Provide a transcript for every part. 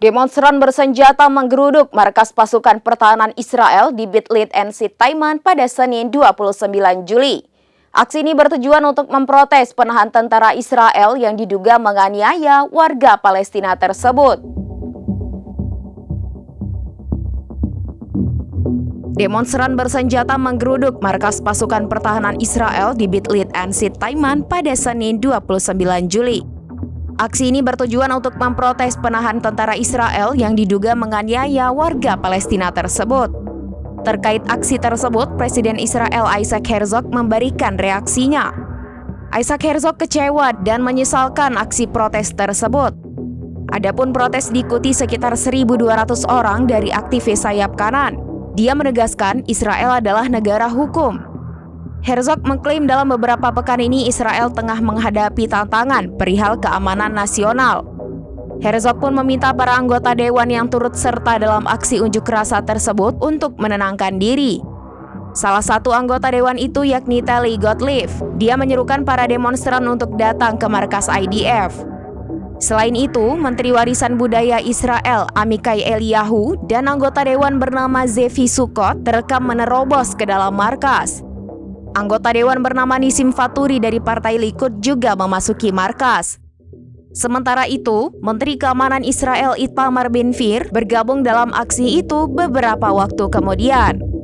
Demonstran bersenjata menggeruduk markas pasukan pertahanan Israel di Bet Lit NC Taiman pada Senin 29 Juli. Aksi ini bertujuan untuk memprotes penahan tentara Israel yang diduga menganiaya warga Palestina tersebut. Demonstran bersenjata menggeruduk markas pasukan pertahanan Israel di Bet Lit NC Taiman pada Senin 29 Juli. Aksi ini bertujuan untuk memprotes penahan tentara Israel yang diduga menganiaya warga Palestina tersebut. Terkait aksi tersebut, Presiden Israel Isaac Herzog memberikan reaksinya. Isaac Herzog kecewa dan menyesalkan aksi protes tersebut. Adapun protes diikuti sekitar 1.200 orang dari aktivis sayap kanan. Dia menegaskan Israel adalah negara hukum. Herzog mengklaim dalam beberapa pekan ini Israel tengah menghadapi tantangan perihal keamanan nasional. Herzog pun meminta para anggota dewan yang turut serta dalam aksi unjuk rasa tersebut untuk menenangkan diri. Salah satu anggota dewan itu yakni Tali Gottlieb. Dia menyerukan para demonstran untuk datang ke markas IDF. Selain itu, Menteri Warisan Budaya Israel Amichai Eliyahu dan anggota dewan bernama Zevi Sukkot terekam menerobos ke dalam markas. Anggota dewan bernama Nisim Faturi dari Partai Likud juga memasuki markas. Sementara itu, Menteri Keamanan Israel Itamar Ben-Gvir bergabung dalam aksi itu beberapa waktu kemudian.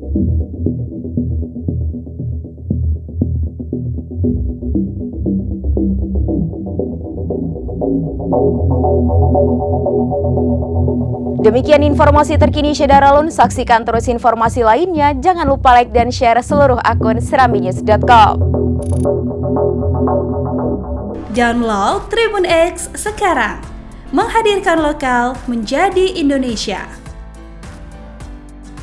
Demikian informasi terkini Syederalun, saksikan terus informasi lainnya, jangan lupa like dan share seluruh akun serambinews.com. Download Tribun X sekarang, menghadirkan lokal menjadi Indonesia.